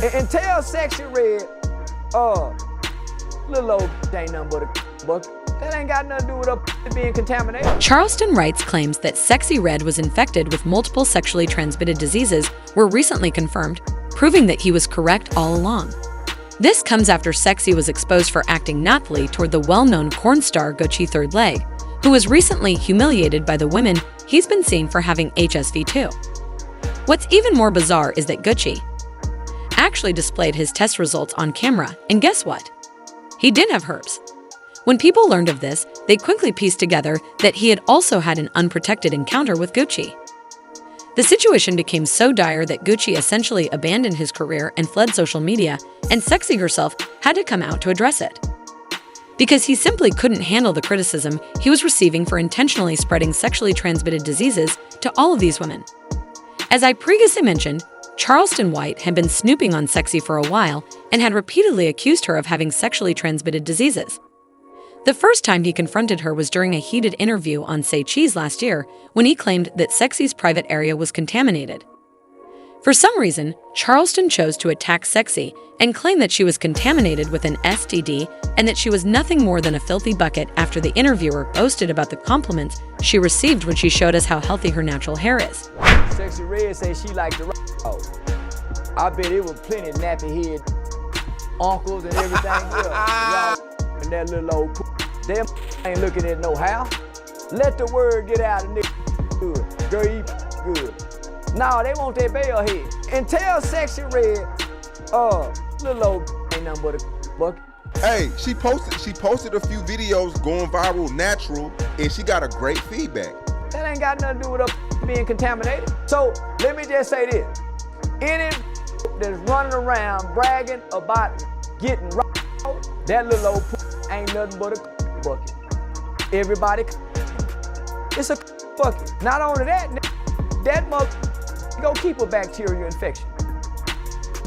And tell Sexyy Red, little old ain't nothing but a bucket. That ain't got nothing to do with her being contaminated. Charleston Wrights claims that Sexyy Red was infected with multiple sexually transmitted diseases were recently confirmed, proving that he was correct all along. This comes after Sexyy was exposed for acting naughtily toward the well-known porn star GucciThirdLeg, who was recently humiliated by the women he's been seeing for having HSV too. What's even more bizarre is that Gucci actually displayed his test results on camera, and guess what? He didn't have herpes. When people learned of this, they quickly pieced together that he had also had an unprotected encounter with Gucci. The situation became so dire that Gucci essentially abandoned his career and fled social media, and Sexyy herself had to come out to address it. Because he simply couldn't handle the criticism he was receiving for intentionally spreading sexually transmitted diseases to all of these women. As I previously mentioned, Charleston White had been snooping on Sexyy for a while and had repeatedly accused her of having sexually transmitted diseases. The first time he confronted her was during a heated interview on Say Cheese last year, when he claimed that Sexy's private area was contaminated. For some reason, Charleston chose to attack Sexyy and claim that she was contaminated with an STD and that she was nothing more than a filthy bucket after the interviewer boasted about the compliments she received when she showed us how healthy her natural hair is. Sexyy Red say she liked the I bet it was plenty of nappy head uncles and everything else. And that little old them ain't looking at no how. Let the word get out of nigga good. Girl, you good. Nah, they want that bell head. And tell Sexyy Red, little old ain't nothing but a bucket. Hey, she posted a few videos going viral natural, and she got a great feedback. That ain't got nothing to do with her being contaminated. So let me just say this. Any that's running around bragging about getting that little old ain't nothing but a bucket. Everybody, it's a bucket. Not only that mother go keep a bacterial infection.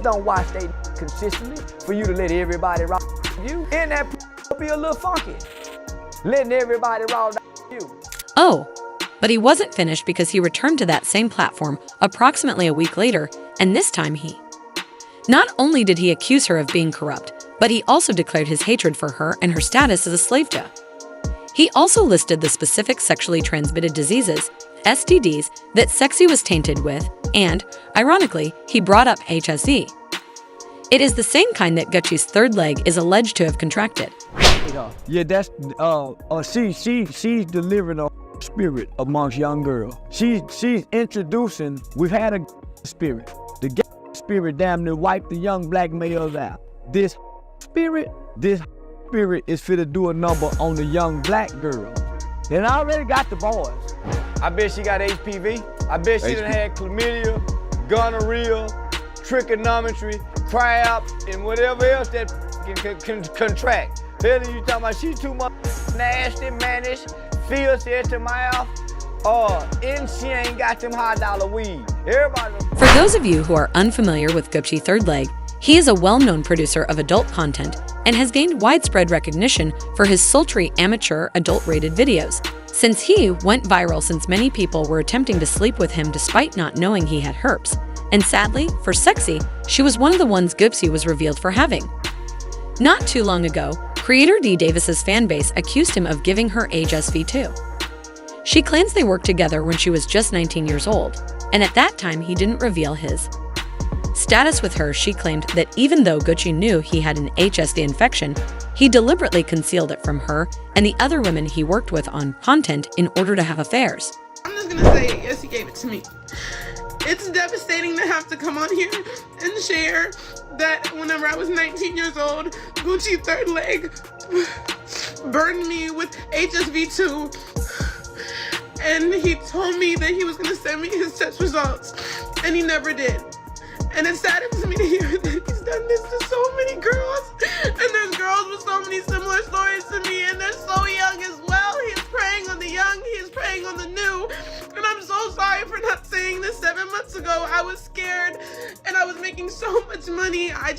Don't wash they consistently for you to let everybody rock you. And that be a little funky. Letting everybody rock you. Oh, but he wasn't finished because he returned to that same platform approximately a week later, and this time he not only did he accuse her of being corrupt, but he also declared his hatred for her and her status as a slave to. He also listed the specific sexually transmitted diseases, STDs, that Sexyy was tainted with, and, ironically, he brought up HSV. It is the same kind that Gucci's third leg is alleged to have contracted. Yeah, that's she's delivering a spirit amongst young girls. She's introducing. We've had a spirit. The spirit damn near wiped the young black males out. This spirit is fit to do a number on the young black girls. And I already got the boys. I bet she got HPV. I bet she done had chlamydia, gonorrhea, trigonometry, crab, and whatever else that can contract. Hell, you talking about she too much nasty, mannish, filthy at the mouth, and she ain't got them $100 weed. Everybody. For those of you who are unfamiliar with GucciThirdLeg, he is a well-known producer of adult content and has gained widespread recognition for his sultry amateur adult-rated videos. Since he went viral since many people were attempting to sleep with him despite not knowing he had herpes. And sadly, for Sexyy, she was one of the ones Gucci was revealed for having. Not too long ago, creator D. Davis's fanbase accused him of giving her HSV too. She claims they worked together when she was just 19 years old, and at that time he didn't reveal his status with her. She claimed that even though Gucci knew he had an HSV infection, he deliberately concealed it from her and the other women he worked with on content in order to have affairs. I'm just gonna say, yes, he gave it to me. It's devastating to have to come on here and share that whenever I was 19 years old, GucciThirdLeg burned me with HSV2. And he told me that he was gonna send me his test results, and he never did. And it saddens me to hear that he's done this to so many girls. And there's girls with so many similar stories to me, and they're so young as well. He is preying on the young, he is preying on the new. And I'm so sorry for not saying this 7 months ago. I was scared, and I was making so much money. I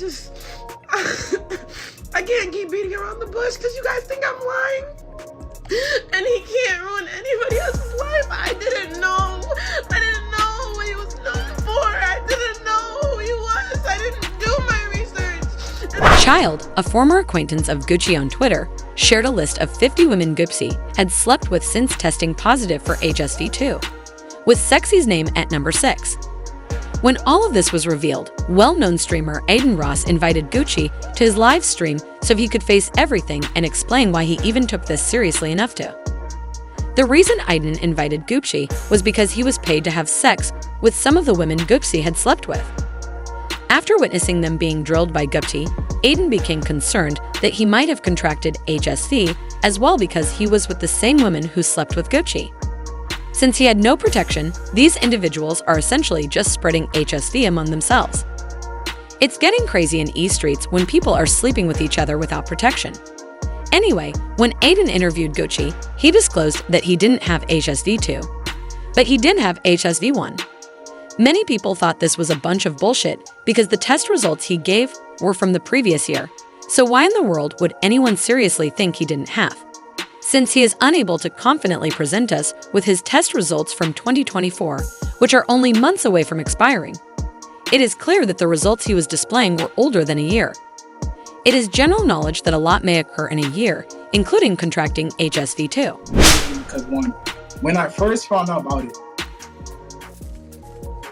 can't keep beating around the bush because you guys think I'm lying. And he can't ruin anybody else's life. I didn't know. I didn't know what he was known for. I didn't know who he was. I didn't do my Child, a former acquaintance of Gucci on Twitter, shared a list of 50 women Gucci had slept with since testing positive for HSV-2, with Sexy's name at number 6. When all of this was revealed, well-known streamer Aiden Ross invited Gucci to his live stream so he could face everything and explain why he even took this seriously enough to. The reason Aiden invited Gucci was because he was paid to have sex with some of the women Gucci had slept with. After witnessing them being drilled by Gucci, Aiden became concerned that he might have contracted HSV as well because he was with the same women who slept with Gucci. Since he had no protection, these individuals are essentially just spreading HSV among themselves. It's getting crazy in E-streets when people are sleeping with each other without protection. Anyway, when Aiden interviewed Gucci, he disclosed that he didn't have HSV-2, but he did have HSV-1. Many people thought this was a bunch of bullshit because the test results he gave were from the previous year, so why in the world would anyone seriously think he didn't have? Since he is unable to confidently present us with his test results from 2024, which are only months away from expiring. It is clear that the results he was displaying were older than a year. It is general knowledge that a lot may occur in a year, including contracting HSV-2. Because when I first found out about it,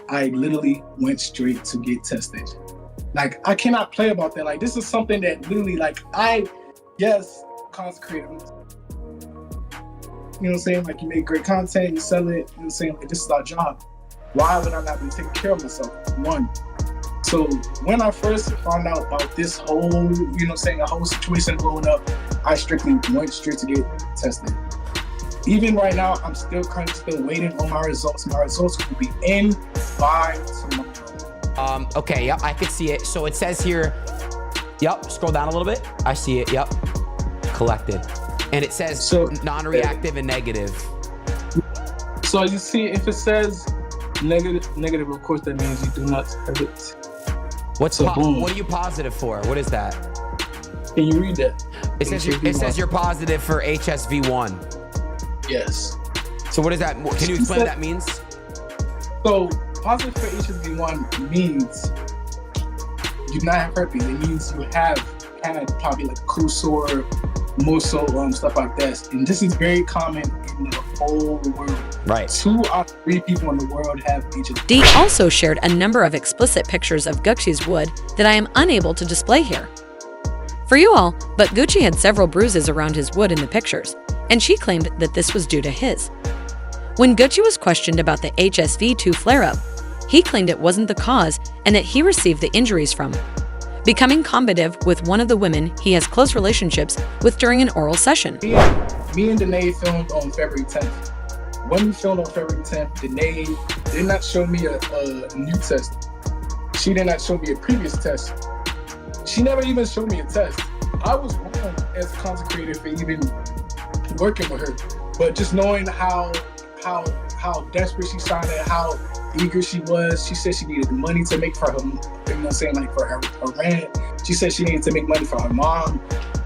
I literally went straight to get tested. Like, I cannot play about that. Like, this is something that literally, like, consecrated me. You know what I'm saying? Like, you make great content, you sell it, you know what I'm saying? Like, this is our job. Why would I not be taking care of myself? One. So when I first found out about this whole, you know what I'm saying, a whole situation blowing up, I strictly went straight to get tested. Even right now, I'm still waiting on my results. My results will be in by tomorrow. Okay, yep, I could see it. So it says here, yep, scroll down a little bit. I see it, yep, collected. And it says non-reactive and negative. So you see, if it says negative, of course, that means you do not have it. What are you positive for? What is that? Can you read that? It says you're positive for HSV-1. Yes. So what is that? Can you explain what that means? So positive for HSV-1 means you do not have herpes. It means you have had probably like cool sore, muscle, stuff like that. And this is very common in the whole world. Right. 2 out of 3 people in the world have HSV. D also shared a number of explicit pictures of Gucci's wood that I am unable to display here. For you all, but Gucci had several bruises around his wood in the pictures, and she claimed that this was due to his. When Gucci was questioned about the HSV-2 flare-up, he claimed it wasn't the cause and that he received the injuries from becoming combative with one of the women he has close relationships with during an oral session. Me and Danae filmed on February 10th. When we filmed on February 10th, Danae did not show me a new test. She did not show me a previous test. She never even showed me a test. I was wrong as consecrated for even working with her, but just knowing how desperate she sounded, how eager she was. She said she needed money to make for her, you know what I'm saying, like for her rent. She said she needed to make money for her mom.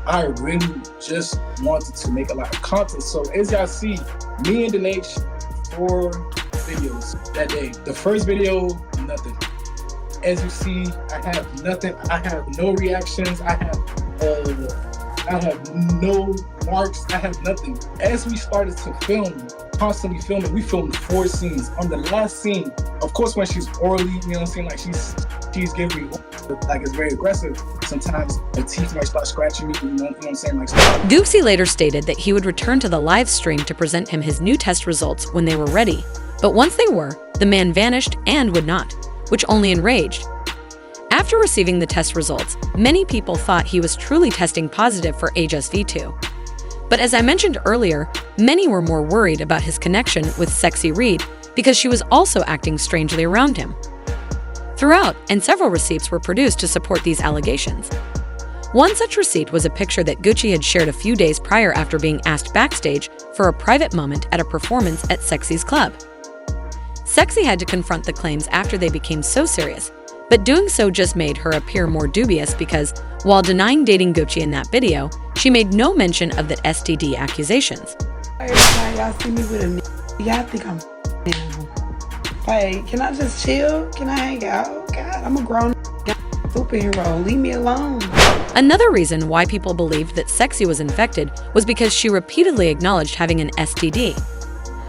I really just wanted to make a lot of content. So as y'all see, me and Danae 4 videos that day. The first video, nothing. As you see, I have nothing. I have no reactions. I have no marks. I have nothing. As we started to film, constantly filming, we filmed 4 scenes. On the last scene, of course, when she's orally, you know what I'm saying, like she's giving me, like, it's very aggressive. Sometimes her teeth might start scratching me, you know what I'm saying, like. Gucci later stated that he would return to the live stream to present him his new test results when they were ready. But once they were, the man vanished and would not, which only enraged. After receiving the test results, many people thought he was truly testing positive for HSV-2. But as I mentioned earlier, many were more worried about his connection with Sexyy Reed because she was also acting strangely around him. Throughout, and several receipts were produced to support these allegations. One such receipt was a picture that Gucci had shared a few days prior after being asked backstage for a private moment at a performance at Sexy's club. Sexyy had to confront the claims after they became so serious, but doing so just made her appear more dubious because, while denying dating Gucci in that video, she made no mention of the STD accusations. Every time y'all see me with a nigga, y'all think I'm like, can I just chill? Can I hang out? God, I'm a grown superhero. Leave me alone. Another reason why people believed that Sexyy was infected was because she repeatedly acknowledged having an STD.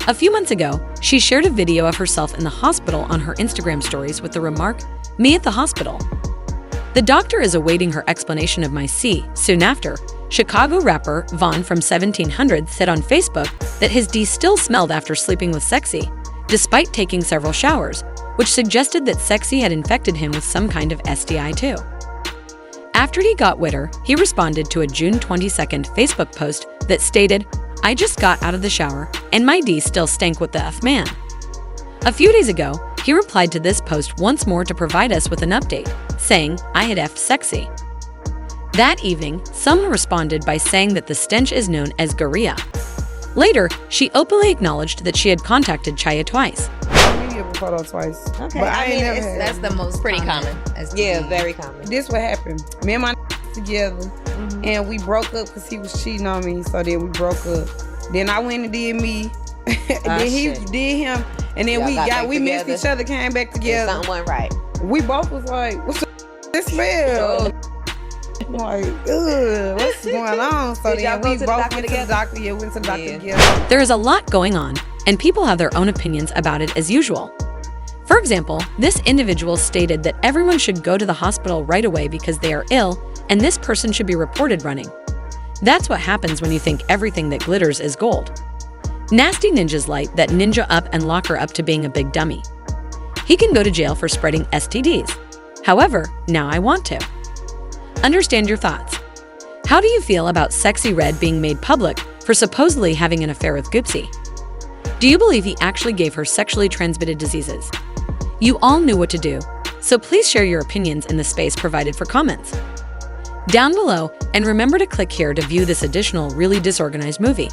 A few months ago, she shared a video of herself in the hospital on her Instagram stories with the remark, "Me at the hospital." The doctor is awaiting her explanation of my C. Soon after, Chicago rapper Vaughn from 1700 said on Facebook that his D still smelled after sleeping with Sexyy, despite taking several showers, which suggested that Sexyy had infected him with some kind of STI too. After he got witter, he responded to a June 22nd Facebook post that stated, "I just got out of the shower, and my D still stank with the F man." A few days ago, he replied to this post once more to provide us with an update, saying, "I had F Sexyy." That evening, someone responded by saying that the stench is known as gonorrhea. Later, she openly acknowledged that she had contacted Chaya twice. Maybe a photo twice. Okay, But I mean, ain't never had that's it. the most Pretty common. Yeah, very common. This what happened. Me and my together, and we broke up because he was cheating on me. So then we broke up. Then I went and did me. Then he did him, and then Y'all we missed together. each other, came back together. Something went right. We both was like, "What's this smell?" I'm like, ugh, what's going on? So Did y'all then go we to the both doctor went together? to the doctor. Yeah, we went to the doctor Yeah. together. There is a lot going on, and people have their own opinions about it as usual. For example, this individual stated that everyone should go to the hospital right away because they are ill, and this person should be reported running. That's what happens when you think everything that glitters is gold. Nasty Ninja's light that ninja up and lock her up to being a big dummy. He can go to jail for spreading STDs. However, now I want to. Understand your thoughts. How do you feel about Sexyy Red being made public for supposedly having an affair with Gucci? Do you believe he actually gave her sexually transmitted diseases? You all knew what to do, so please share your opinions in the space provided for comments. Down below, and remember to click here to view this additional really disorganized movie.